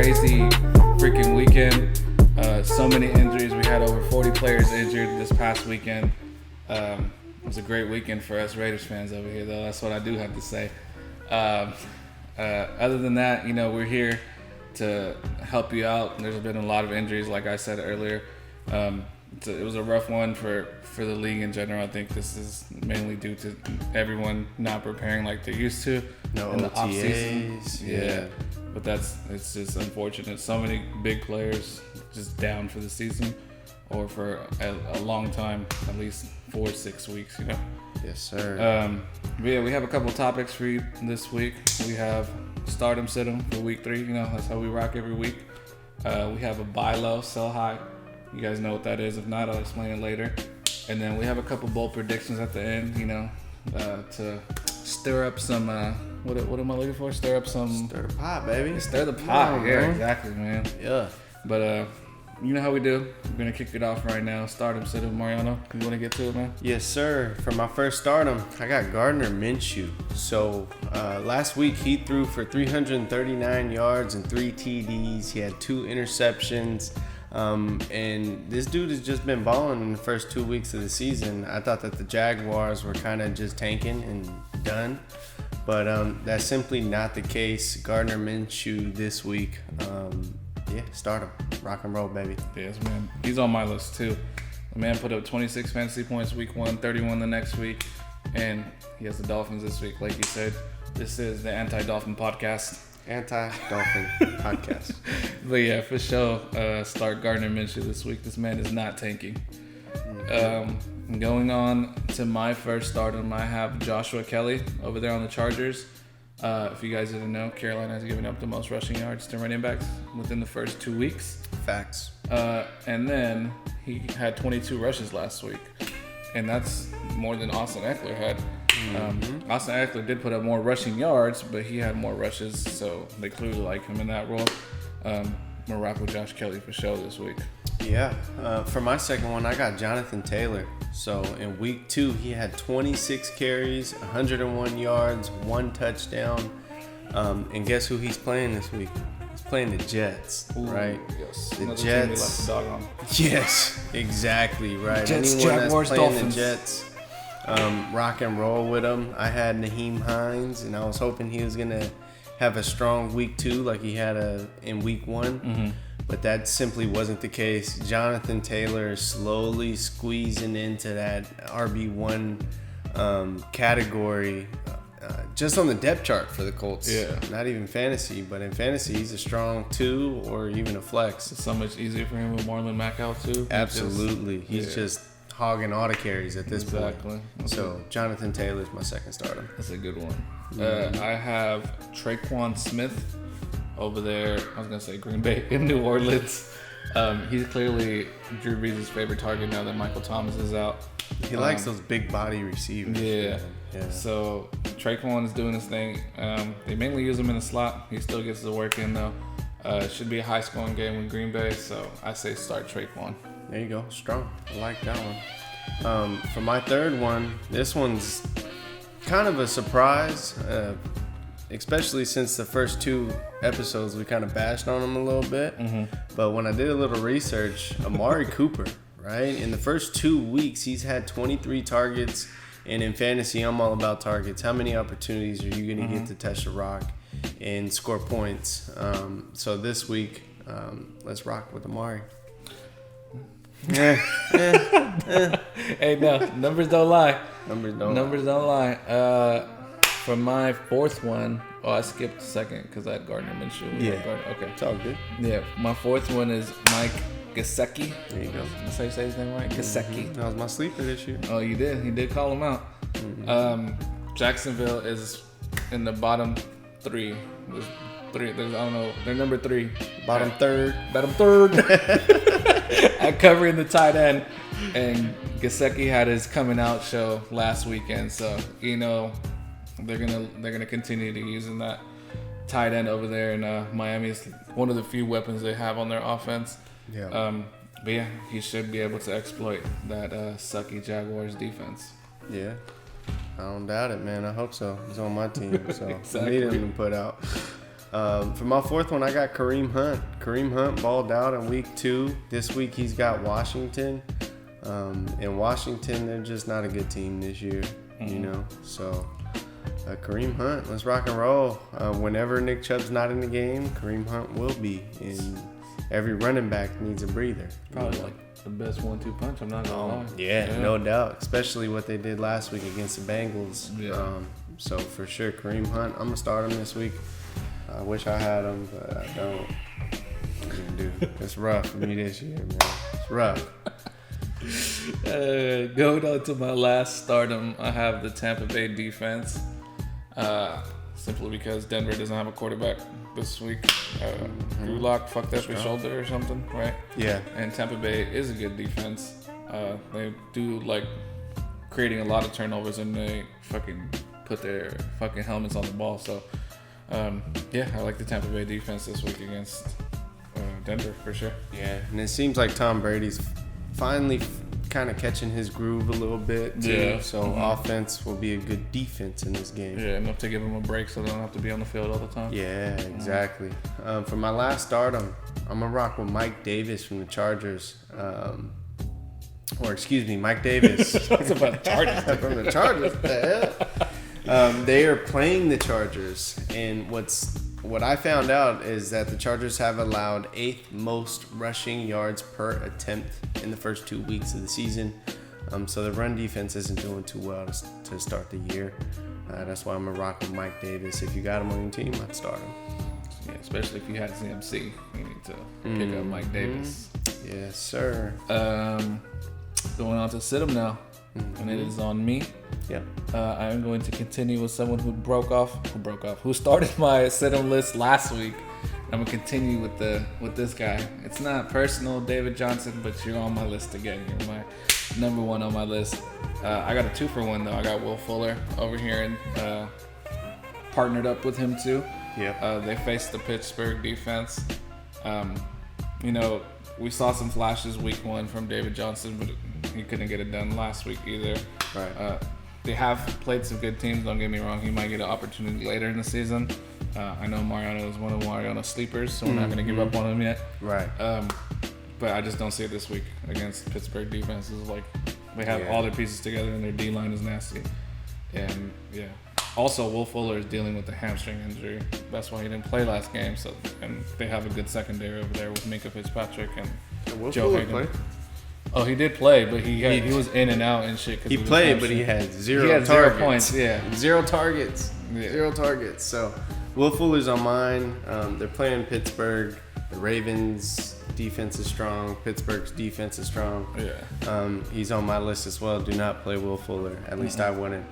crazy freaking weekend. So many injuries. We had over 40 players injured this past weekend. It was a great weekend for us Raiders fans over here, though. That's what I do have to say. Other than that, we're here to help you out. There's been a lot of injuries, like I said earlier. It was a rough one for the league in general. I think this is mainly due to everyone not preparing like they're used to in the off season. Yeah. But it's just unfortunate. So many big players just down for the season or for a long time, at least 4 to 6 weeks, Yes, sir. But yeah, we have a couple topics for you this week. We have stardom, sit 'em for week 3. That's how we rock every week. We have a buy low, sell high. You guys know what that is. If not, I'll explain it later. And then we have a couple bold predictions at the end, to stir up some, what am I looking for? Stir the pot, baby. Stir the pot. Yeah, man. exactly, man. Yeah. But, you know how we do. We're going to kick it off right now. Stardom, sit 'em. Mariano, you want to get to it, man? Yes, sir. For my first stardom, I got Gardner Minshew. So last week he threw for 339 yards and 3 TDs. He had 2 interceptions. And this dude has just been balling in the first 2 weeks of the season. I thought that the Jaguars were kind of just tanking and done. But that's simply not the case. Gardner Minshew this week. Start him. Rock and roll, baby. Yes, man. He's on my list, too. The man put up 26 fantasy points week 1, 31 the next week. And he has the Dolphins this week, like you said. This is the Anti-Dolphin Podcast. Anti-Dolphin Podcast. But yeah, for sure, start Gardner Minshew this week. This man is not tanking. Going on to my first stardom, I have Joshua Kelly over there on the Chargers. If you guys didn't know, Carolina has given up the most rushing yards to running backs within the first 2 weeks. Facts. And then he had 22 rushes last week. And that's more than Austin Eckler had. Austin Eckler did put up more rushing yards, but he had more rushes, so they clearly like him in that role. I'm going to rock with Josh Kelly for sure this week. Yeah. For my second one, I got Jonathan Taylor. So in week 2, he had 26 carries, 101 yards, 1 touchdown. And guess who he's playing this week? He's playing the Jets, right? Yes. The Another Jets. team we left the dog on. Yes, exactly, right. Jets, Anyone Jaguars, that's playing Dolphins. the Jets, rock and roll with them. I had Naheem Hines, and I was hoping he was going to have a strong week 2 like he had in week 1. But that simply wasn't the case. Jonathan Taylor is slowly squeezing into that RB1 category just on the depth chart for the Colts. Yeah. Not even fantasy, but in fantasy, he's a strong 2 or even a flex. It's so much easier for him with Marlon Mack out, too. Absolutely. He's just hogging all the carries at this point. Exactly. So Jonathan Taylor's my second starter. That's a good one. I have Traquan Smith over there. I was going to say Green Bay in New Orleans. He's clearly Drew Brees' favorite target now that Michael Thomas is out. He likes those big body receivers. Yeah. Yeah. So Traquan is doing his thing. They mainly use him in the slot. He still gets the work in, though. It should be a high-scoring game with Green Bay, so I say start Traquan. There you go. Strong. I like that one. For my third one, this one's kind of a surprise, especially since the first 2 episodes we kind of bashed on him a little bit. But when I did a little research, Amari Cooper, right? In the first 2 weeks, he's had 23 targets. And in fantasy, I'm all about targets. How many opportunities are you going to get to touch the rock and score points? So this week, let's rock with Amari. Hey, no, numbers don't lie. Numbers don't lie. For my fourth one, I skipped second because I had Gardner Minshew. Yeah. Okay. It's all good. Yeah, my fourth one is Mike Gesicki. There you go. That's how you say his name, right? Gesicki. That was my sleeper this year. Oh, you did? He did call him out. Jacksonville is in the bottom 3. I don't know. They're number 3. Bottom third. At covering the tight end. And Gesicki had his coming out show last weekend. So, they're gonna continue to using that tight end over there. And Miami is one of the few weapons they have on their offense. Yeah. But yeah, he should be able to exploit that sucky Jaguars defense. Yeah. I don't doubt it, man. I hope so. He's on my team, so Exactly. I need him to put out. For my fourth one, I got Kareem Hunt. Kareem Hunt balled out in week 2. This week he's got Washington. In Washington, they're just not a good team this year, you know. So Kareem Hunt, let's rock and roll. Whenever Nick Chubb's not in the game, Kareem Hunt will be. And every running back needs a breather. Probably like the best 1-2 punch. I'm not gonna lie. Yeah, no doubt. Especially what they did last week against the Bengals. Yeah. So for sure, Kareem Hunt. I'm gonna start him this week. I wish I had him, but I don't. What you gonna do? It's rough for me this year, man. It's rough. Going on to my last stardom, I have the Tampa Bay defense. Simply because Denver doesn't have a quarterback this week. Drew Lock fucked up his shoulder or something, right? Yeah. And Tampa Bay is a good defense. They do like creating a lot of turnovers, and they fucking put their fucking helmets on the ball. So, yeah, I like the Tampa Bay defense this week against Denver for sure. Yeah, and it seems like Tom Brady's finally kind of catching his groove a little bit too. Yeah. So offense will be a good defense in this game. Yeah, enough to give them a break so they don't have to be on the field all the time. Yeah, exactly. For my last stardom, I'm gonna rock with Mike Davis from the Chargers. Mike Davis. That's about Chargers. From the Chargers. What the hell? They are playing the Chargers, and what I found out is that the Chargers have allowed 8th most rushing yards per attempt in the first 2 weeks of the season. So the run defense isn't doing too well to start the year. That's why I'm gonna rock with Mike Davis. If you got him on your team, I'd start him. Yeah, especially if you had CMC, you need to pick up Mike Davis. Yes, sir. Going on to sit him now, and it is on me. Yep. I am going to continue with someone who started my sit-em list last week. I'm gonna continue with this guy. It's not personal, David Johnson, but you're on my list again. You're my number one on my list. I got a 2-for-1 though. I got Will Fuller over here and partnered up with him too. Yep. They faced the Pittsburgh defense. You know, we saw some flashes week 1 from David Johnson, but he couldn't get it done last week either. Right. They have played some good teams, don't get me wrong. He might get an opportunity later in the season. I know Mariano is one of Mariano's sleepers, so we're not going to give up on him yet. Right. But I just don't see it this week against Pittsburgh defenses. Like, they have all their pieces together, and their D-line is nasty. And, yeah. Also, Will Fuller is dealing with a hamstring injury. That's why he didn't play last game. So, and they have a good secondary over there with Minka Fitzpatrick and Will Joe Fuller Hayden. play? Oh, he did play, but he was in and out and shit. He played, but he had zero targets. 0 points, yeah. 0 targets. Yeah. 0 targets. So, Will Fuller's on mine. They're playing Pittsburgh. The Ravens' defense is strong. Pittsburgh's defense is strong. Yeah. He's on my list as well. Do not play Will Fuller. At least I wouldn't.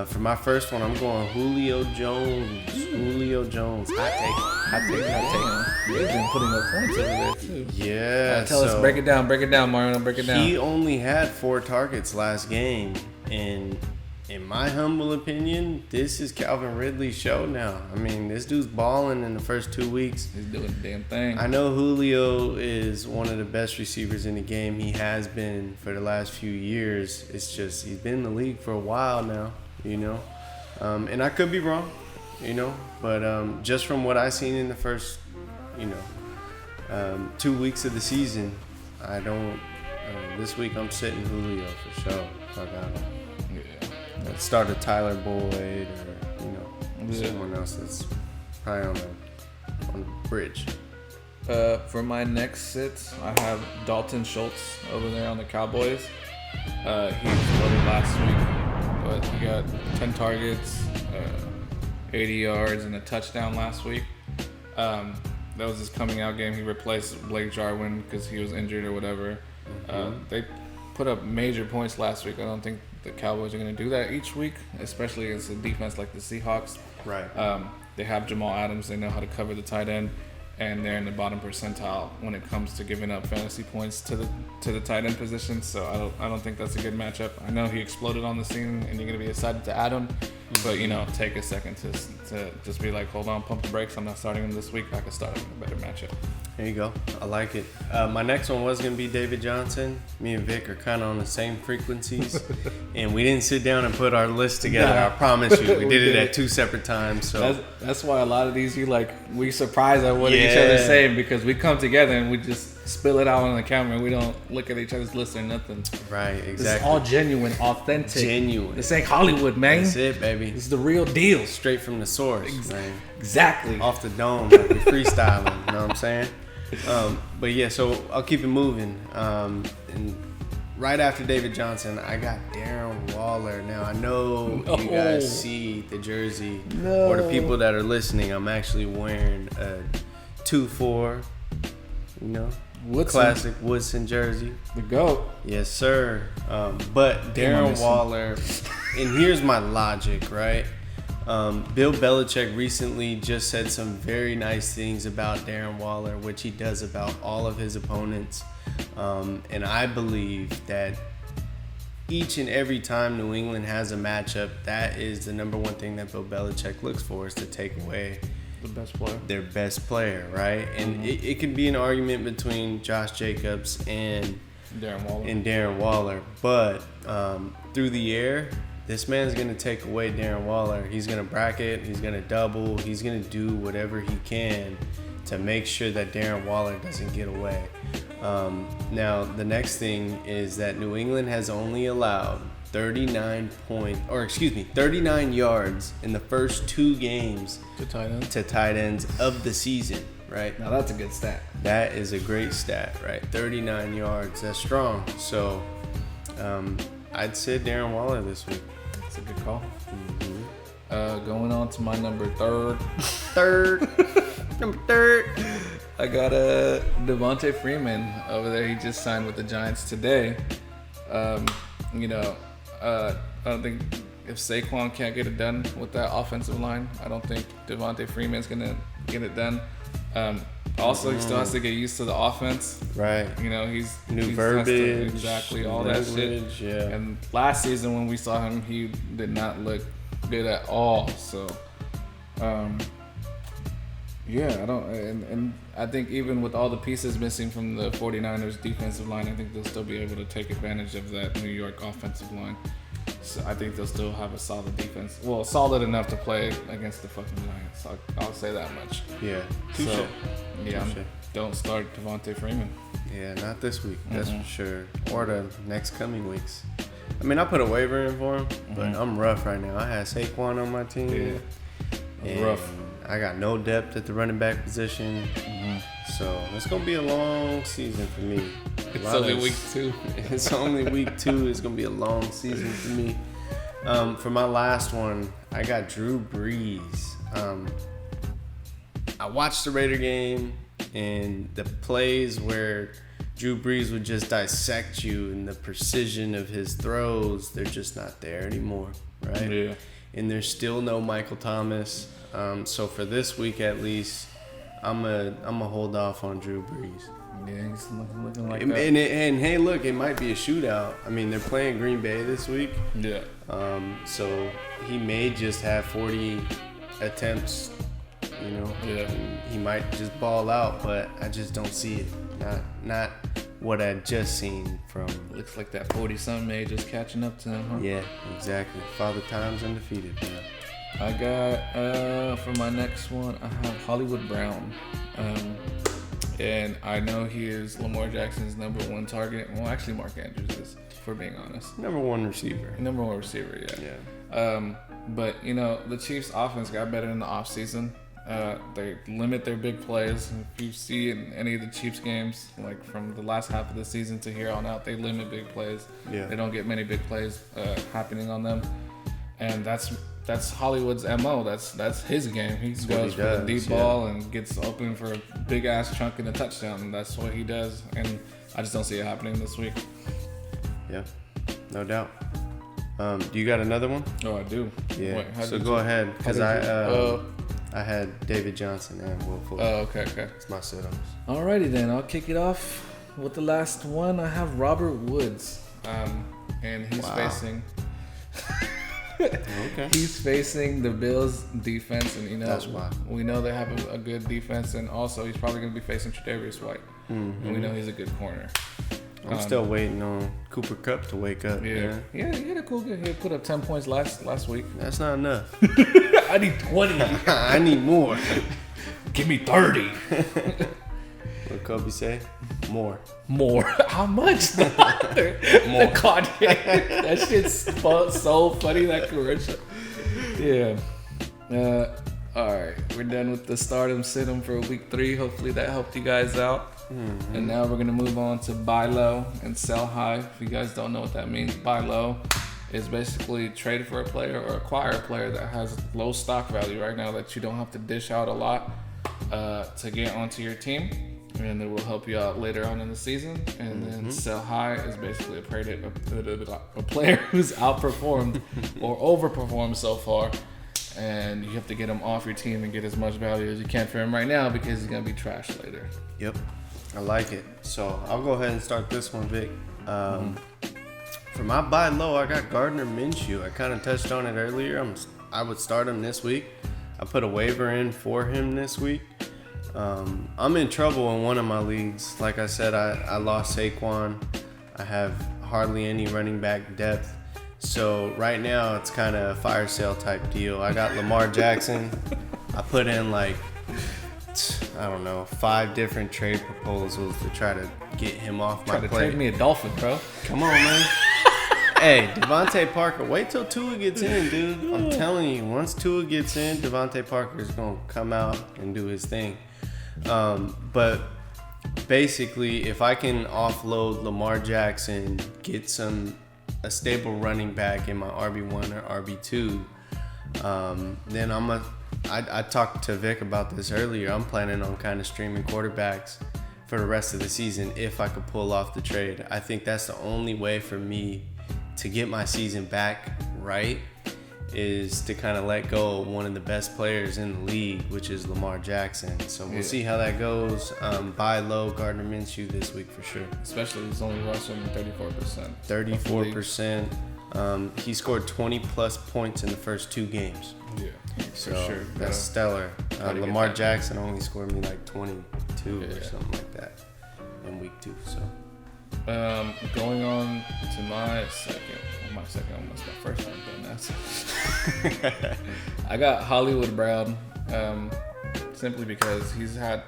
For my first one, I'm going Julio Jones. Julio Jones. Hot take. They've been putting up points over there too. Yeah. Tell us, break it down, Mario, break it down. He only had 4 targets last game, and in my humble opinion, this is Calvin Ridley's show now. I mean, this dude's balling in the first 2 weeks. He's doing the damn thing. I know Julio is one of the best receivers in the game. He has been for the last few years. It's just he's been in the league for a while now, you know. And I could be wrong, you know, but just from what I've seen in the first, 2 weeks of the season, I don't. This week I'm sitting Julio for sure. I got him. Yeah. Start a Tyler Boyd or someone else that's probably on the bridge. For my next sit, I have Dalton Schultz over there on the Cowboys. He exploded last week, but he got 10 targets, 80 yards, and a touchdown last week. That was his coming out game. He replaced Blake Jarwin because he was injured or whatever. They put up major points last week. I don't think the Cowboys are going to do that each week, especially against a defense like the Seahawks. Right. They have Jamal Adams. They know how to cover the tight end, and they're in the bottom percentile when it comes to giving up fantasy points to the tight end position. So I don't think that's a good matchup. I know he exploded on the scene, and you're going to be excited to add him, But take a second to just be like, hold on, pump the brakes. I'm not starting him this week. I can start him in a better matchup. There you go. I like it. My next one was going to be David Johnson. Me and Vic are kind of on the same frequencies. And we didn't sit down and put our list together. I promise you. We did it at 2 separate times. So that's why a lot of these, we surprised at what each other's saying, because we come together and we just spill it out on the camera and we don't look at each other's list or nothing. Right, exactly. This is all genuine, authentic. Genuine. This ain't Hollywood, man. That's it, baby. This is the real deal. Straight from the source, man. Exactly. Off the dome, like we freestyling. You know what I'm saying? But yeah, so I'll keep it moving. And right after David Johnson, I got Darren Waller. Now, I know you guys see the jersey. Or the people that are listening, I'm actually wearing a 2-4, Woodson. Classic Woodson jersey. The GOAT. Yes, sir. But Darren Waller, and here's my logic, right? Bill Belichick recently just said some very nice things about Darren Waller, which he does about all of his opponents. And I believe that each and every time New England has a matchup, that is the number one thing that Bill Belichick looks for, is to take away their best player, right? And it could be an argument between Josh Jacobs and Darren Waller. But through the air, this man's going to take away Darren Waller. He's going to bracket. He's going to double. He's going to do whatever he can to make sure that Darren Waller doesn't get away. Now, the next thing is that New England has only allowed 39 yards in the first 2 games to tight ends of the season, right? Now, that's a good stat. That is a great stat, right? 39 yards. That's strong. So, I'd say Darren Waller this week. That's a good call. Going on to my number 3. Number 3. I got Devontae Freeman over there. He just signed with the Giants today. I don't think if Saquon can't get it done with that offensive line, I don't think Devontae Freeman's gonna get it done. Also, he still has to get used to the offense. Right. He's verbiage. Exactly, all that shit. Yeah. And last season when we saw him, he did not look good at all. So, and I think even with all the pieces missing from the 49ers defensive line, I think they'll still be able to take advantage of that New York offensive line. So I think they'll still have a solid defense. Well, solid enough to play against the fucking Giants. I'll say that much. Yeah. So, don't start Devontae Freeman. Yeah, not this week. That's for sure. Or the next coming weeks. I mean, I put a waiver in for him, but I'm rough right now. I had Saquon on my team. Yeah. Rough. I got no depth at the running back position. So it's going to be a long season for me. It's only week 2. It's only week 2. It's going to be a long season for me. For my last one, I got Drew Brees. I watched the Raider game, and the plays where Drew Brees would just dissect you and the precision of his throws, they're just not there anymore, right? Yeah. And there's still no Michael Thomas. So for this week at least, I'm a hold off on Drew Brees. Yeah, he's looking like and, that. And hey, look, it might be a shootout. I mean, they're playing Green Bay this week. Yeah. So he may just have 40 attempts. Yeah. He might just ball out, but I just don't see it. Not what I just seen from. Looks like that 40-something may just catching up to him, huh? Yeah, exactly. Father Time's undefeated, man. I got for my next one, I have Hollywood Brown, and I know he is Lamar Jackson's number 1 target. Well, actually, Mark Andrews is, for being honest. Number 1 receiver. Number 1 receiver, yeah. But the Chiefs' offense got better in the offseason. They limit their big plays. If you see in any of the Chiefs games, like from the last half of the season to here on out, they limit big plays. Yeah. They don't get many big plays happening on them, and that's Hollywood's MO. That's his game. He goes for the deep ball and gets open for a big ass chunk and a touchdown. And that's what he does. And I just don't see it happening this week. Yeah, no doubt. Do you got another one? Oh, I do. Yeah. Wait, so go ahead, because I had David Johnson and Will Fuller. Oh, okay. It's my sit-ups. Alrighty then, I'll kick it off with the last one. I have Robert Woods, and he's facing. Okay. He's facing the Bills defense, and That's why. we know they have a good defense, and also he's probably going to be facing Tre'Davious White, and we know he's a good corner. I'm still waiting on Cooper Kupp to wake up. Yeah, he had a cool game. He put up 10 points last week. That's not enough. I need 20. I need more. Give me 30. What Kobe say? More. How much? More. The Kanye. That shit's so funny, that commercial. Yeah. All right. We're done with the stardom sit-em for week 3. Hopefully that helped you guys out. Mm-hmm. And now we're going to move on to buy low and sell high. If you guys don't know what that means, buy low is basically trade for a player or acquire a player that has low stock value right now that you don't have to dish out a lot to get onto your team. And it will help you out later on in the season. And then sell high is basically a player who's outperformed or overperformed so far. And you have to get him off your team and get as much value as you can for him right now because he's going to be trash later. Yep. I like it. So I'll go ahead and start this one, Vic. For my buy low, I got Gardner Minshew. I kind of touched on it earlier. I would start him this week. I put a waiver in for him this week. I'm in trouble in one of my leagues. Like I said, I lost Saquon. I have hardly any running back depth. So right now it's kind of a fire sale type deal. I got Lamar Jackson. I put in 5 different trade proposals to try to get him off my plate. Try to trade me a Dolphin, bro. Come on, man. Hey, Devontae Parker, wait till Tua gets in, dude. I'm telling you, once Tua gets in, Devontae Parker is going to come out and do his thing. But basically, if I can offload Lamar Jackson, get a stable running back in my RB1 or RB2, then I talked to Vic about this earlier. I'm planning on kind of streaming quarterbacks for the rest of the season if I could pull off the trade. I think that's the only way for me to get my season back right is to kind of let go of one of the best players in the league, which is Lamar Jackson. So we'll see how that goes. Buy low Gardner Minshew this week for sure. Especially he's only rushing 34%. 34%. He scored 20 plus points in the first 2 games. Yeah, so for sure. That's stellar. Lamar Jackson only scored me 22 or something like that in week 2. So going on to my almost my first one, but now I got Hollywood Brown, simply because he's had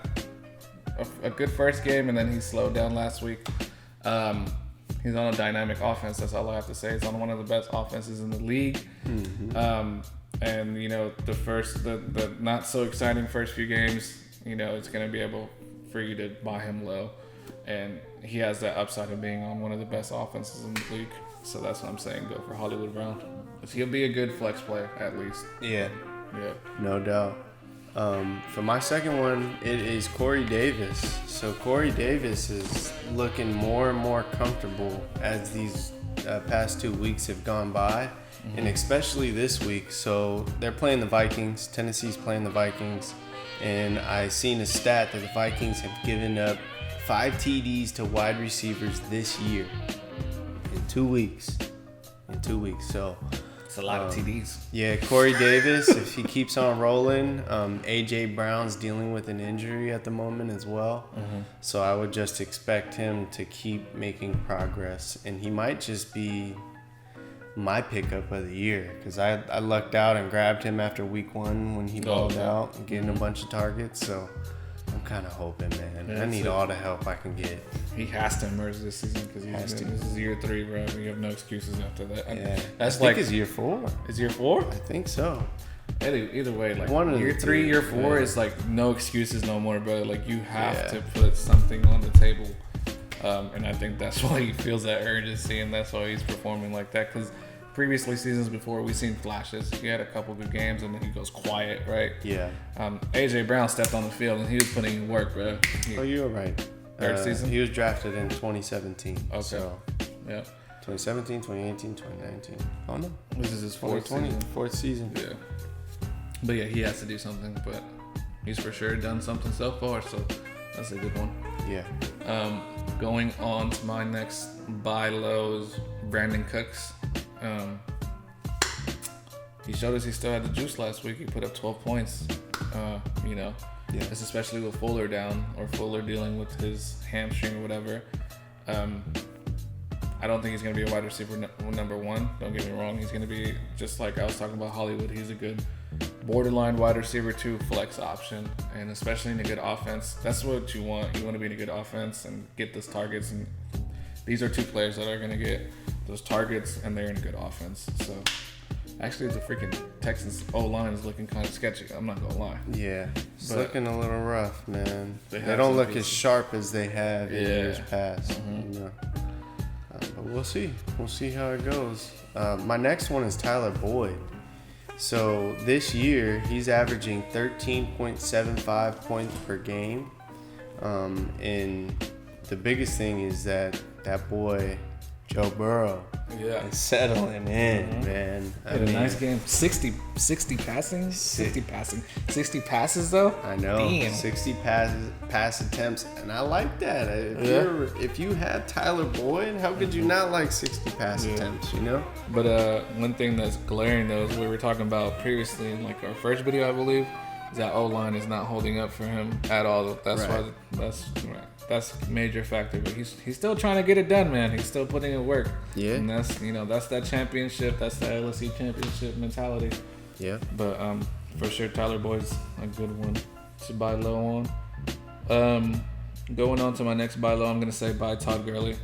a good first game and then he slowed down last week. He's on a dynamic offense. That's all I have to say. He's on one of the best offenses in the league. And the not so exciting first few games, it's going to be able for you to buy him low. And he has that upside of being on one of the best offenses in the league. So that's what I'm saying. Go for Hollywood Brown. He'll be a good flex player at least. Yeah. Yeah. No doubt. For my second one, it is Corey Davis. So Corey Davis is looking more and more comfortable as these past 2 weeks have gone by, and especially this week. So they're playing the Vikings. Tennessee's playing the Vikings, and I seen a stat that the Vikings have given up 5 TDs to wide receivers this year in 2 weeks. So it's a lot of TDs. Yeah, Corey Davis, if he keeps on rolling, AJ Brown's dealing with an injury at the moment as well. So I would just expect him to keep making progress, and he might just be my pickup of the year because I lucked out and grabbed him after week 1 when he balled out and getting a bunch of targets. So I'm kind of hoping, man. I need all the help I can get. He has to emerge this season because this is year 3, bro. You have no excuses after that. Yeah. That's I think it's year 4. Is year 4? I think so. Either way, year 3, year 4 is no excuses no more, bro. You have to put something on the table. And I think that's why he feels that urgency, and that's why he's performing like that. Because previously seasons before, we've seen flashes. He had a couple good games, and then he goes quiet, right? Yeah. AJ Brown stepped on the field, and he was putting in work, bro. You were right. Third season? He was drafted in 2017. Okay. So, yeah. 2017, 2018, 2019. Oh, no. This is his fourth season. Yeah. But yeah, he has to do something, but he's for sure done something so far, so that's a good one. Yeah. Going on to my next buy lows, Brandon Cooks. he showed us he still had the juice last week. He put up 12 points. You know, it's especially with Fuller down or Fuller dealing with his hamstring or whatever. I don't think he's going to be a wide receiver number one. Don't get me wrong. He's going to be, just like I was talking about Hollywood, he's a good borderline wide receiver 2 flex option. And especially in a good offense. That's what you want. You want to be in a good offense and get those targets. And these are 2 players that are going to get those targets, and they're in a good offense. So, actually, the freaking Texans O-line is looking kind of sketchy. I'm not going to lie. Yeah. It's looking a little rough, man. They don't look as sharp as they have in years past. Mm-hmm. You know? But we'll see. We'll see how it goes. My next one is Tyler Boyd. So this year, he's averaging 13.75 points per game. And the biggest thing is that boy, Joe Burrow, is settling in, man. A nice game. 60 passing? 60 passes, though? I know. Damn. 60 pass attempts, and I like that. If you have Tyler Boyd, how could you not like 60 pass attempts, you know? But one thing that's glaring, though, is we were talking about previously in like our first video, I believe, is that O-line is not holding up for him at all. That's why that's a major factor. But he's still trying to get it done, man. He's still putting in work. Yeah. And that's that championship. That's the LSE championship mentality. Yeah. But for sure, Tyler Boyd's a good one to buy low on. Going on to my next buy low, I'm gonna say buy Todd Gurley.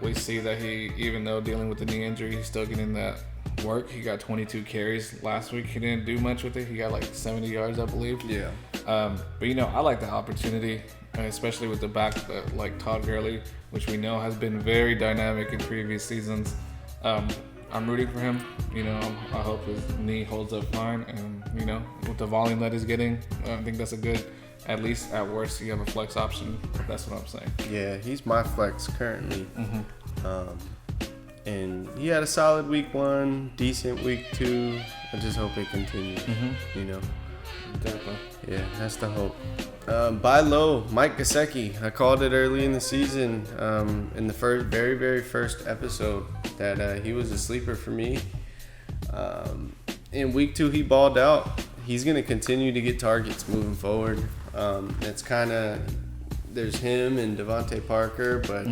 We see that he, even though dealing with the knee injury, he's still getting that work. He got 22 carries last week. He didn't do much with it. He got like 70 yards, I believe. Yeah. But I like the opportunity, especially with the back like Todd Gurley, which we know has been very dynamic in previous seasons. I'm rooting for him. I hope his knee holds up fine, and with the volume that he's getting, I think that's a good. At least at worst, you have a flex option. That's what I'm saying. Yeah, he's my flex currently. Mm-hmm. And he had a solid week 1, decent week 2. I just hope it continues. Mm-hmm. Exactly. Yeah, that's the hope. Buy low, Mike Gesicki. I called it early in the season, in the very, very first episode, that he was a sleeper for me. In week 2, he balled out. He's going to continue to get targets moving forward. It's kind of, there's him and Devontae Parker, but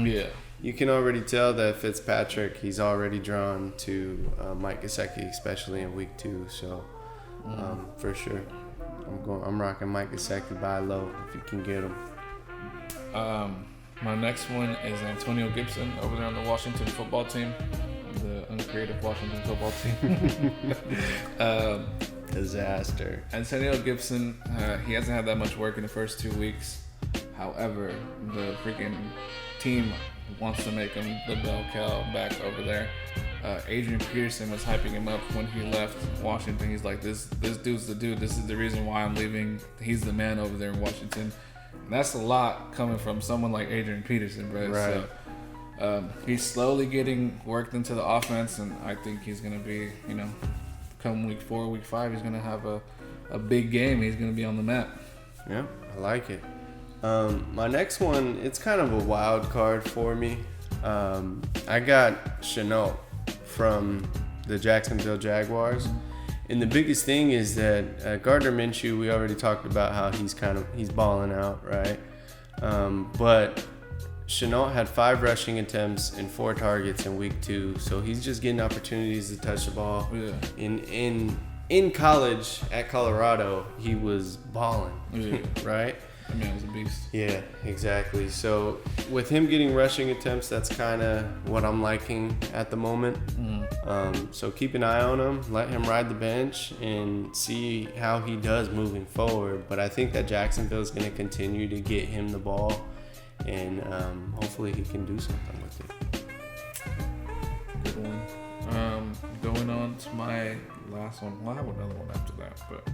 you can already tell that Fitzpatrick, he's already drawn to Mike Gesicki, especially in week 2. So for sure, I'm rocking Mike Gesicki buy low if you can get him. My next one is Antonio Gibson over there on the Washington football team, the uncreative Washington football team. Disaster. Antonio Gibson, he hasn't had that much work in the first 2 weeks. However, the freaking team wants to make him the bell cow back over there. Adrian Peterson was hyping him up when he left Washington. He's like, this dude's the dude. This is the reason why I'm leaving. He's the man over there in Washington. And that's a lot coming from someone like Adrian Peterson, bro. Right. So he's slowly getting worked into the offense, and I think he's going to be, come week 4, week 5, he's going to have a big game. He's going to be on the map. Yeah, I like it. My next one, it's kind of a wild card for me. I got Shenault from the Jacksonville Jaguars. And the biggest thing is that Gardner Minshew, we already talked about how he's balling out, right? But Shenault had 5 rushing attempts and 4 targets in week 2, so he's just getting opportunities to touch the ball. Yeah. In college at Colorado, he was balling, right? I mean, it was a beast. Yeah, exactly. So with him getting rushing attempts, that's kind of what I'm liking at the moment. So keep an eye on him, let him ride the bench, and see how he does moving forward. But I think that Jacksonville is going to continue to get him the ball, and hopefully he can do something with it. Good one. Going on to my last one. Well, I have another one after that, but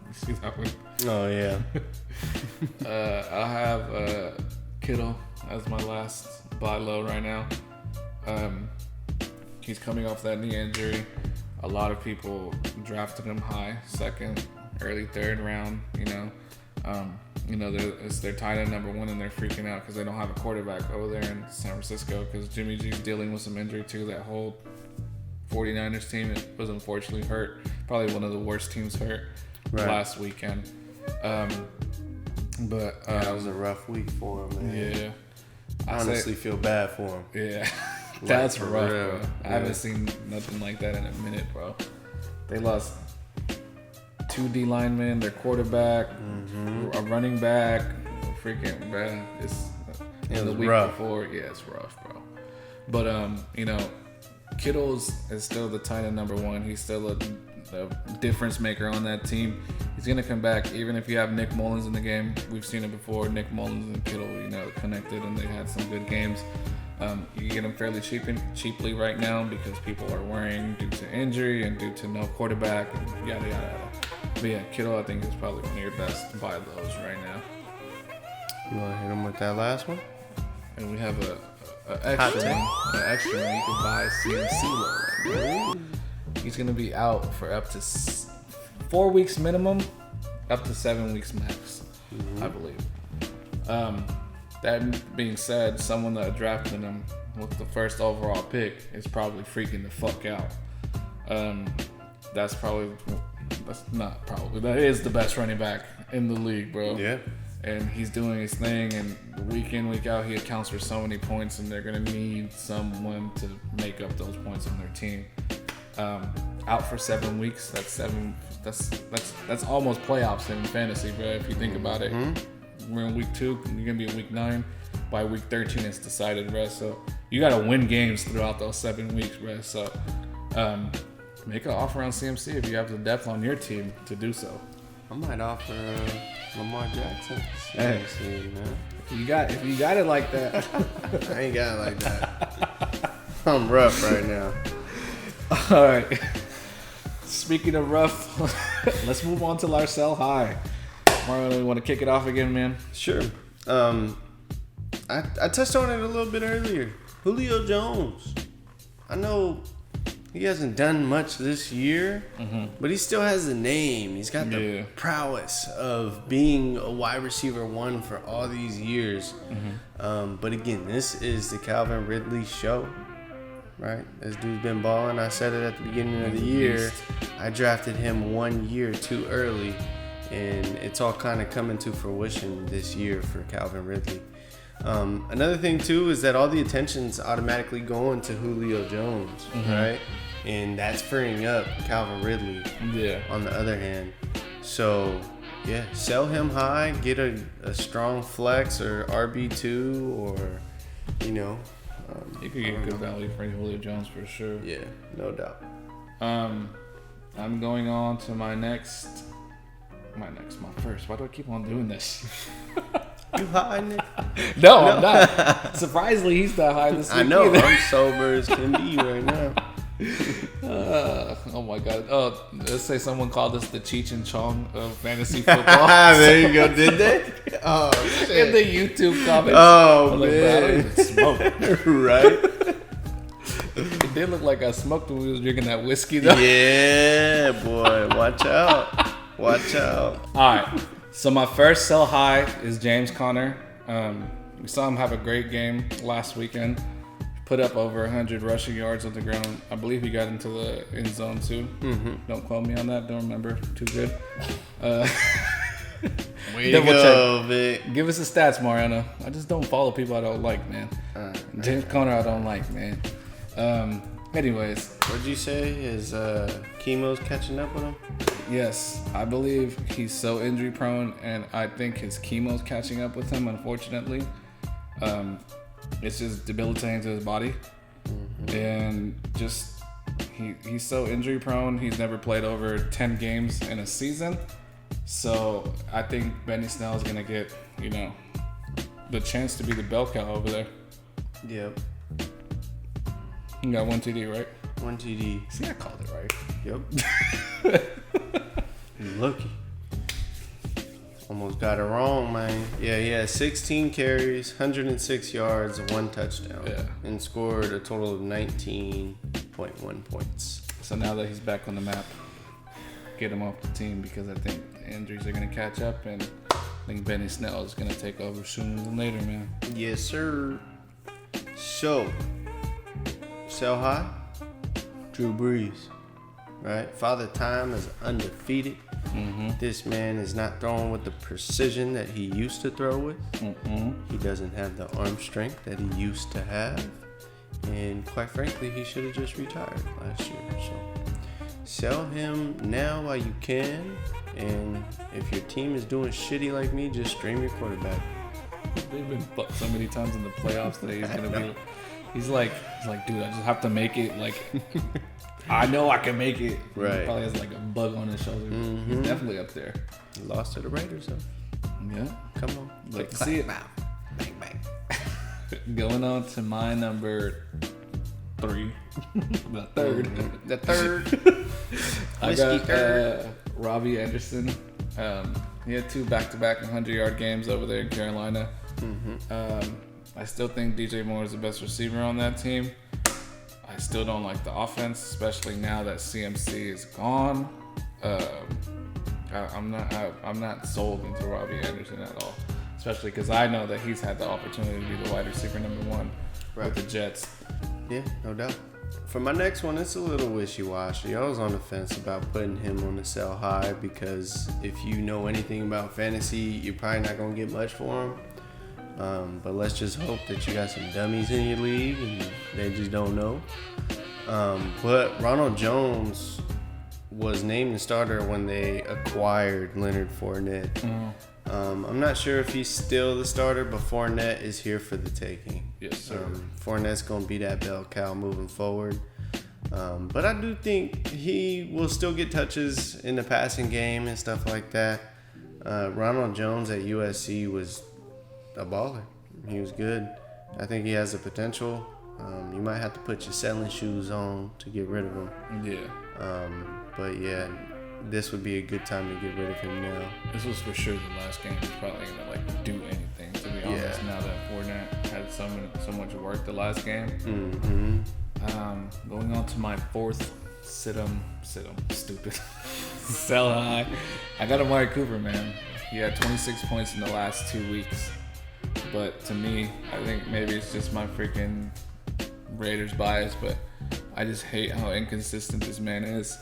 you see that one? Oh, yeah. I have Kittle as my last buy low right now. He's coming off that knee injury. A lot of people drafted him high, 2nd, early 3rd round. It's their tight end number 1, and they're freaking out because they don't have a quarterback over there in San Francisco because Jimmy G's dealing with some injury too that whole 49ers team was unfortunately hurt. Probably one of the worst teams hurt last weekend. But that was a rough week for him, man. Yeah. I honestly feel bad for him. Yeah. That's rough, bro. Yeah. I haven't seen nothing like that in a minute, bro. They lost 2 D linemen, their quarterback, a running back, freaking, bro. It was the week rough. before. Yeah, it's rough, bro. But Kittle's is still the tight end number 1. He's still a difference maker on that team. He's gonna come back even if you have Nick Mullins in the game. We've seen it before. Nick Mullins and Kittle, connected, and they had some good games. You can get them fairly cheaply right now because people are worrying due to injury and due to no quarterback and yada yada yada. But yeah, Kittle I think is probably one of your best buy lows right now. You want to hit him with that last one? And we have an extra one. You can buy CMC low right now. He's gonna be out for up to 4 weeks minimum, up to 7 weeks max, I believe. That being said, someone that drafted him with the first overall pick is probably freaking the fuck out. That is the best running back in the league, bro. Yeah. And he's doing his thing, and week in, week out, he accounts for so many points, and they're gonna need someone to make up those points on their team. Out for 7 weeks. That's almost playoffs in fantasy, bro. If you think about it, we're in week 2. You're gonna be in week 9. By week 13, it's decided, bro. So you gotta win games throughout those 7 weeks, bro. So make an offer on CMC if you have the depth on your team to do so. I might offer Lamar Jackson. CMC, man. If you got it like that, I ain't got it like that. I'm rough right now. All right. Speaking of rough, let's move on to our sell high. Mario, you want to kick it off again, man? Sure. I touched on it a little bit earlier. Julio Jones. I know he hasn't done much this year, but he still has the name. He's got the prowess of being a wide receiver 1 for all these years. But again, this is the Calvin Ridley show. Right, this dude's been balling. I said it at the beginning of the year. I drafted him 1 year too early, and it's all kind of coming to fruition this year for Calvin Ridley. Another thing too is that all the attention's automatically going to Julio Jones, right? And that's freeing up Calvin Ridley. Yeah. On the other hand, so yeah, sell him high, get a strong flex or RB2, or you could get good value for Julio Jones for sure. Yeah, no doubt. I'm going on to my first. Why do I keep on doing this? You high, Nick? No, I'm not. Surprisingly, he's not high this week. I know. Either. I'm sober as can be right now. Oh my god. Oh, let's say someone called us the Cheech and Chong of fantasy football. There you go. Did they? Oh, shit. In the YouTube comments. Oh, man. Like, I don't even smoke. Right? It did look like I smoked when we was drinking that whiskey, though. Yeah, boy. Watch out. Watch out. All right. So my first sell high is James Conner. We saw him have a great game last weekend. Put up over 100 rushing yards on the ground. I believe he got into the end zone too. Don't quote me on that. Don't remember too good. Way to go, Vic. Give us the stats, Mariano. I just don't follow people I don't like, man. James Conner I don't like, man. Anyways. What'd you say? His chemo's catching up with him? Yes. I believe he's so injury prone, and I think his chemo's catching up with him, unfortunately. It's just debilitating to his body. And just he's so injury prone. He's never played over 10 games in a season. So I think Benny Snell is going to get, the chance to be the bell cow over there. Yep. You got 1 TD, right? 1 TD. See, I called it right. Yep. You're lucky. Almost got it wrong, man. Yeah, he had 16 carries, 106 yards, 1 touchdown. Yeah. And scored a total of 19.1 points. So now that he's back on the map, get him off the team because I think injuries are going to catch up, and I think Benny Snell is going to take over sooner than later, man. Yes, sir. So, sell high, Drew Brees, right? Father Time is undefeated. Mm-hmm. This man is not throwing with the precision that he used to throw with. Mm-mm. He doesn't have the arm strength that he used to have. And quite frankly, he should have just retired last year. So sell him now while you can. And if your team is doing shitty like me, just stream your quarterback. They've been fucked so many times in the playoffs that he's gonna be. He's like, dude, I just have to make it. Like, I know I can make it. Right. He probably has like a bug on his shoulder. Mm-hmm. He's definitely up there. He lost to the Raiders, though. Yeah. Come on. Like to see it. Now. Bang, bang. Going on to my number 3. The third. The third. I got Robbie Anderson. He had 2 back-to-back 100-yard games over there in Carolina. Mm-hmm. I still think DJ Moore is the best receiver on that team. I still don't like the offense, especially now that CMC is gone. I'm not sold into Robbie Anderson at all, especially because I know that he's had the opportunity to be the wide receiver number 1 with the Jets. Yeah, no doubt. For my next one, it's a little wishy-washy. I was on the fence about putting him on the sell high because if you know anything about fantasy, you're probably not going to get much for him. But let's just hope that you got some dummies in your league and they just don't know. But Ronald Jones was named the starter when they acquired Leonard Fournette. Mm. I'm not sure if he's still the starter, but Fournette is here for the taking. Yes, sir. Fournette's going to be that bell cow moving forward. But I do think he will still get touches in the passing game and stuff like that. Ronald Jones at USC was a baller. He was good. I think he has the potential. You might have to put your selling shoes on to get rid of him. Yeah. But yeah, this would be a good time to get rid of him now. This was for sure the last game. He's probably gonna like do anything. To be honest, now that Fournette had so much work the last game. Mm-hmm. Going on to my 4th sit-em, stupid, sell high. I got Amari Cooper, man. He had 26 points in the last 2 weeks. But to me, I think maybe it's just my freaking Raiders bias, but I just hate how inconsistent this man is.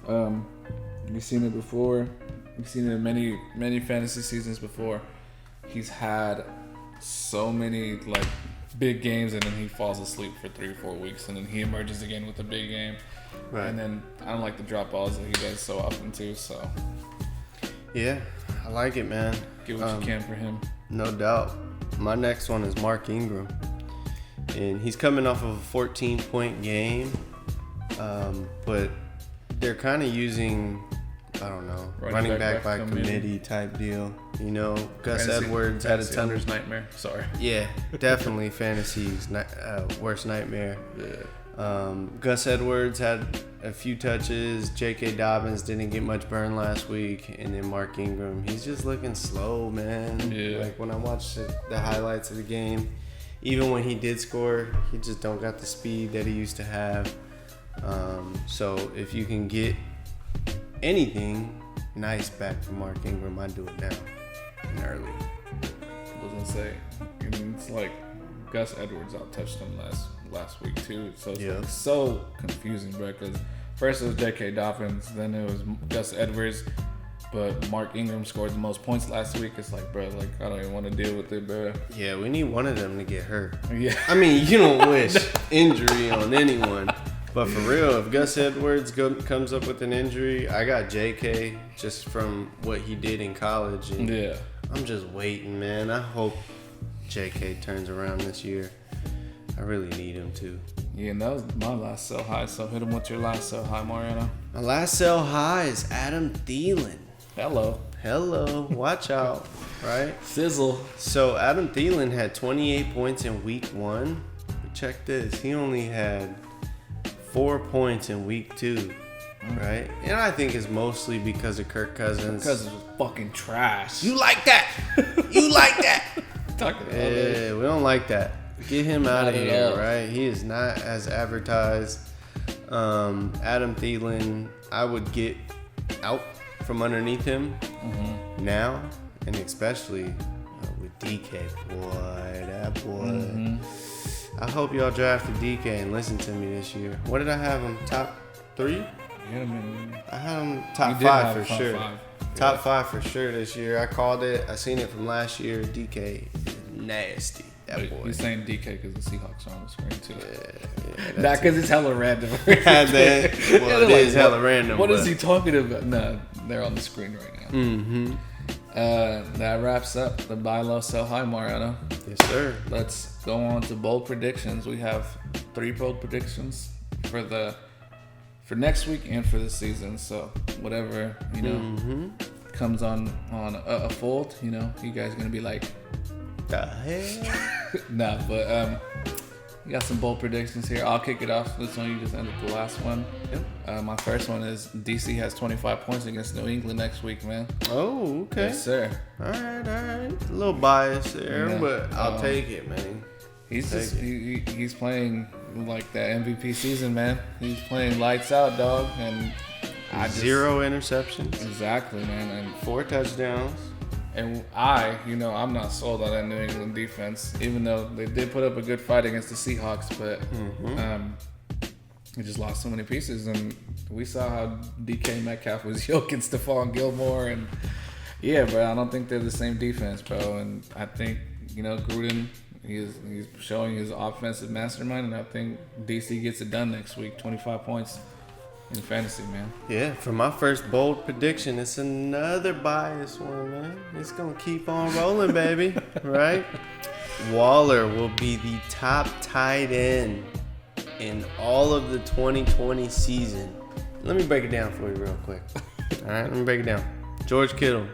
We've seen it before. We've seen it in many fantasy seasons before. He's had so many like big games, and then he falls asleep for 3 or 4 weeks, and then he emerges again with a big game. Right. And then I don't like the drop balls that he does so often too. So yeah, I like it, man. Get what you can for him. No doubt. My next one is Mark Ingram, and he's coming off of a 14-point game, but they're kind of using, I don't know, running back by committee type deal. You know, Gus Edwards had a ton of nightmare. Sorry. Yeah, definitely fantasy's worst nightmare. Yeah. Gus Edwards had a few touches. J.K. Dobbins didn't get much burn last week, and then Mark Ingram, he's just looking slow, man. Yeah. Like when I watched the highlights of the game, even when he did score, he just don't got the speed that he used to have. So if you can get anything nice back from Mark Ingram, I'd do it now and early. I was gonna say, it's like Gus Edwards out-touched him last week too. So it's like so confusing, bro. Because first it was J.K. Dobbins, then it was Gus Edwards, but Mark Ingram scored the most points last week. It's like, bro, like I don't even want to deal with it, bro. Yeah, we need one of them to get hurt. Yeah. I mean, you don't wish injury on anyone. But for real, if Gus Edwards comes up with an injury, I got JK just from what he did in college. And yeah. I'm just waiting, man. I hope JK turns around this year. I really need him to. Yeah, and that was my last sell high. So hit him with your last sell high, Mariano. My last sell high is Adam Thielen. Hello. Watch out, right? Sizzle. So Adam Thielen had 28 points in week 1. But check this. He only had 4 points in week 2, right? And I think it's mostly because of Kirk Cousins. Kirk Cousins was fucking trash. You like that? You like that? Yeah, we don't like that. Get him out of here, right? He is not as advertised. Adam Thielen, I would get out from underneath him now, and especially with DK. Boy, that boy. I hope y'all drafted DK and listened to me this year. What did I have him? Top 3? Yeah, man. I had him top You 5 did for have sure. top 5. Top Yeah. 5 for sure this year. I called it. I seen it from last year. DK is nasty. That Wait, boy. You're saying DK because the Seahawks are on the screen too. Yeah, Not because it's hella random. Well, it is hella random. What is but- he talking about? No, they're on the screen right now. Mm-hmm. That wraps up the buy low, sell high, Mariano. Yes, sir. Let's go on to bold predictions. We have 3 bold predictions for next week and for this season. So whatever comes on a fold, you guys gonna be like, The hell? nah. But we got some bold predictions here. I'll kick it off. This one you just ended the last one. Yep. My first one is DC has 25 points against New England next week, man. Oh, okay. Yes, sir. All right. A little bias there, Yeah. but I'll take it, man. He's playing like that MVP season, man. He's playing lights out, dog, and 0 interceptions, exactly, man. And 4 touchdowns. I'm not sold on that New England defense, even though they did put up a good fight against the Seahawks, but they just lost so many pieces, and we saw how DK Metcalf was yoking Stephon Gilmore, and yeah, bro, I don't think they're the same defense, bro, and I think Gruden. He's showing his offensive mastermind, and I think DC gets it done next week. 25 points in fantasy, man. Yeah, for my first bold prediction, it's another biased one, man. It's going to keep on rolling, baby. Right? Waller will be the top tight end in all of the 2020 season. Let me break it down for you real quick. All right, let me break it down. George Kittle.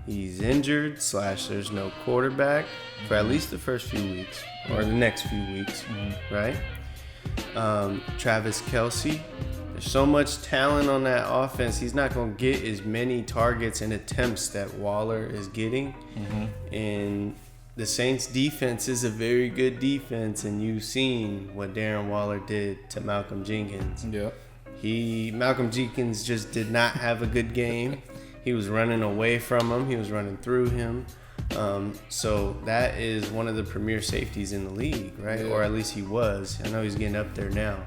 He's injured / there's no quarterback for at least the first few weeks or the next few weeks, right? Travis Kelce. There's so much talent on that offense. He's not going to get as many targets and attempts that Waller is getting. And the Saints defense is a very good defense, and you've seen what Darren Waller did to Malcolm Jenkins. Yeah. Malcolm Jenkins just did not have a good game. He was running away from him. He was running through him. So that is one of the premier safeties in the league, right? Yeah. Or at least he was. I know he's getting up there now.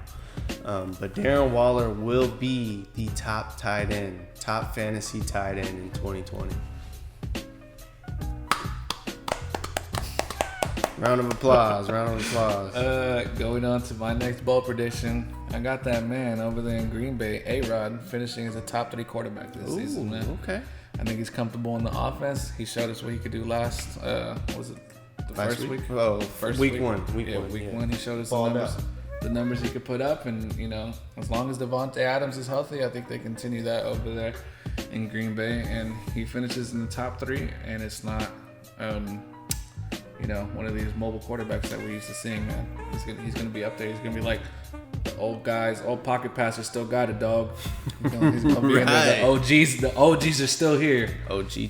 But Darren Waller will be the top tight end, top fantasy tight end in 2020. Round of applause. Going on to my next bold prediction, I got that man over there in Green Bay, A-Rod, finishing as a top 3 quarterback this season, man. Okay. I think he's comfortable in the offense. He showed us what he could do last, was it the Last first week? Oh, First week one. Week one, he showed us Balled the numbers he could put up. And, as long as Devontae Adams is healthy, I think they continue that over there in Green Bay. And he finishes in the top 3, and it's not, one of these mobile quarterbacks that we're used to seeing, man. He's gonna be up there. He's gonna be like the old guys, old pocket passers still got it, dog. He's gonna be in there. The OGs are still here.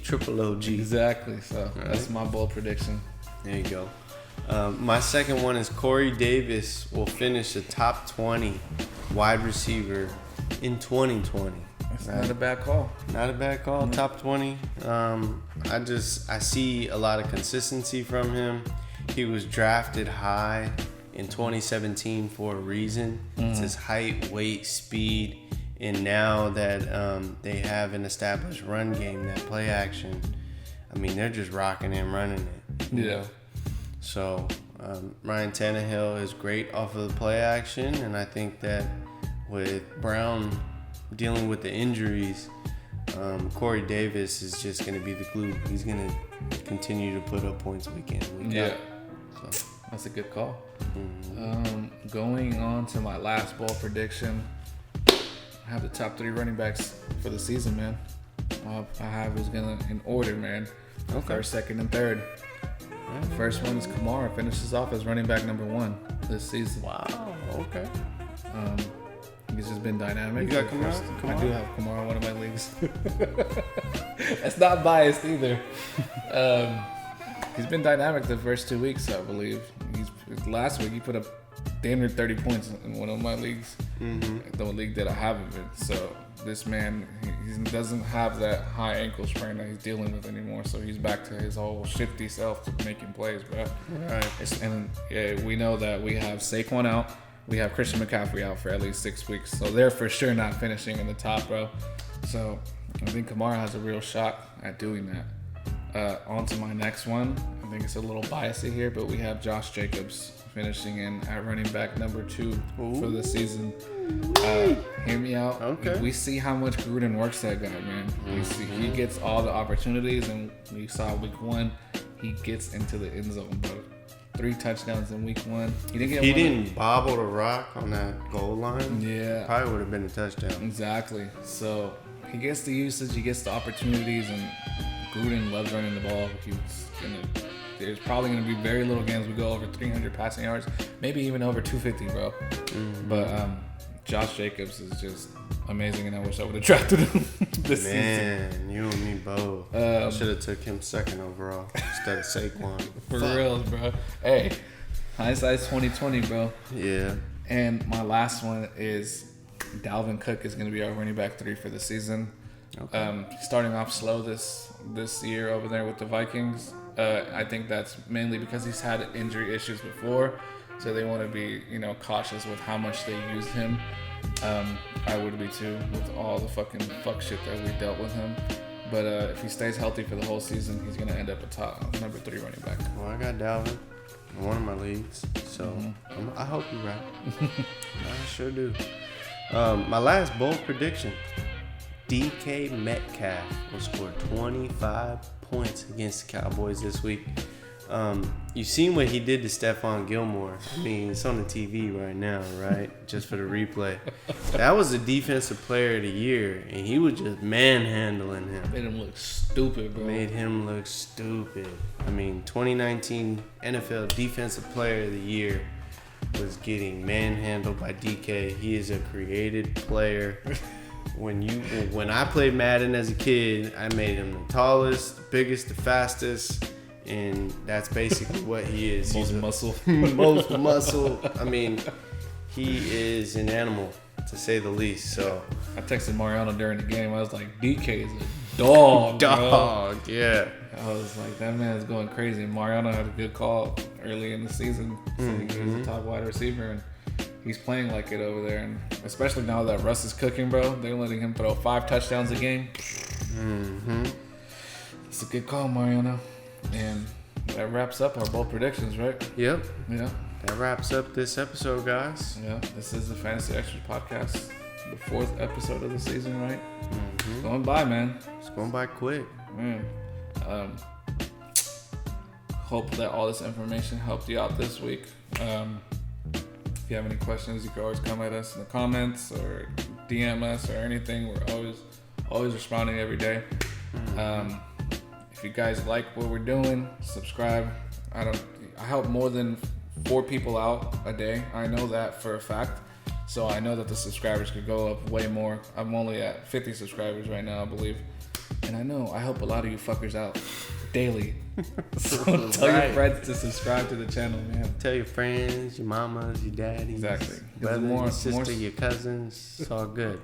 Triple OG. Exactly. So that's my bold prediction. There you go. My second one is Corey Davis will finish the top 20 wide receiver in 2020. That's not a bad call. Not a bad call. Top 20. I see a lot of consistency from him. He was drafted high in 2017 for a reason. It's his height, weight, speed, and now that they have an established run game, that play action, they're just rocking and running it. Yeah. So Ryan Tannehill is great off of the play action, and I think that with Brown dealing with the injuries, Corey Davis is just going to be the glue. He's going to continue to put up points week in, week out. So that's a good call. Going on to my last bold prediction, I have the top 3 running backs for the season, man. I have is gonna in order, man. Okay. First, second, and third. First one is Kamara. Finishes off as running back number 1 this season. Wow. Okay. He's just been dynamic. You got Kamara? I do have Kamara in one of my leagues. That's not biased either. He's been dynamic the first 2 weeks, I believe. Last week he put up damn near 30 points in one of my leagues. The league that I have of it. So this man, he doesn't have that high ankle sprain that he's dealing with anymore. So he's back to his whole shifty self to making plays, bro. Right. And yeah, we know that we have Saquon out. We have Christian McCaffrey out for at least 6 weeks. So they're for sure not finishing in the top, bro. So I think Kamara has a real shot at doing that. On to my next one. I think it's a little biased here, but we have Josh Jacobs finishing in at running back number 2 for the season. Hear me out. Okay. We see how much Gruden works that guy, man. We see he gets all the opportunities, and we saw week 1, he gets into the end zone, bro. 3 touchdowns in week 1. He didn't bobble the rock on that goal line. Yeah. Probably would have been a touchdown. Exactly. So he gets the usage, he gets the opportunities, and Gruden loves running the ball. There's probably going to be very little games we go over 300 passing yards, maybe even over 250, bro. Mm-hmm. But Josh Jacobs is just amazing, and I wish I would have drafted him this season. Man, you and me both. I should have took him 2nd overall instead of Saquon. For real, bro. Hey, hindsight's 20/20, bro. Yeah. And my last one is Dalvin Cook is going to be our running back 3 for the season. Okay. Starting off slow this year over there with the Vikings. I think that's mainly because he's had injury issues before, so they want to be, cautious with how much they use him. I would be too, with all the fucking fuck shit that we dealt with him. But if he stays healthy for the whole season, he's gonna end up a top number 3 running back. Well, I got Dalvin in one of my leagues, so I hope you're right. I sure do. My last bold prediction: DK Metcalf will score 25 points against the Cowboys this week. You've seen what he did to Stephon Gilmore. I mean, it's on the TV right now, right? Just for the replay. That was the defensive player of the year, and he was just manhandling him. Made him look stupid, bro. Made him look stupid. I mean, 2019 NFL Defensive Player of the Year was getting manhandled by DK. He is a created player. When I played Madden as a kid, I made him the tallest, the biggest, the fastest, and that's basically what he is. Most muscle. Most muscle. I mean, he is an animal, to say the least. So I texted Mariano during the game. I was like, DK is a dog. Dog, bro. Yeah. I was like, that man is going crazy. Mariano had a good call early in the season. He was a top wide receiver, and he's playing like it over there. And especially now that Russ is cooking, bro, they're letting him throw 5 touchdowns a game. It's a good call, Mariano. And that wraps up our bold predictions, right? Yep. Yeah. That wraps up this episode, guys. Yeah. This is the Fantasy Extras podcast, the 4th episode of the season, right? It's going by, man. It's going by quick. Man. Hope that all this information helped you out this week. If you have any questions, you can always come at us in the comments or DM us or anything. We're always responding every day. If you guys like what we're doing, subscribe. I help more than 4 people out a day. I know that for a fact. So I know that the subscribers could go up way more. I'm only at 50 subscribers right now, I believe. And I help a lot of you fuckers out daily. So tell your friends to subscribe to the channel, man. Tell your friends, your mamas, your daddies. Exactly. Brothers, your sister, your cousins. It's all good.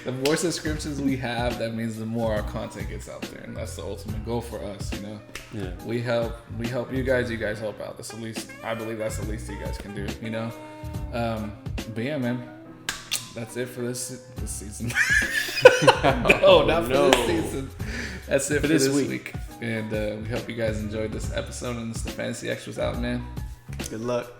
The more subscriptions we have, that means the more our content gets out there, and that's the ultimate goal for us. Yeah. We help you guys help out. That's the least. I believe that's the least you guys can do. But yeah, man. That's it for this season. No, not for this season. That's it for this week. And we hope you guys enjoyed this episode. And it's the Fantasy Extras out, man. Good luck.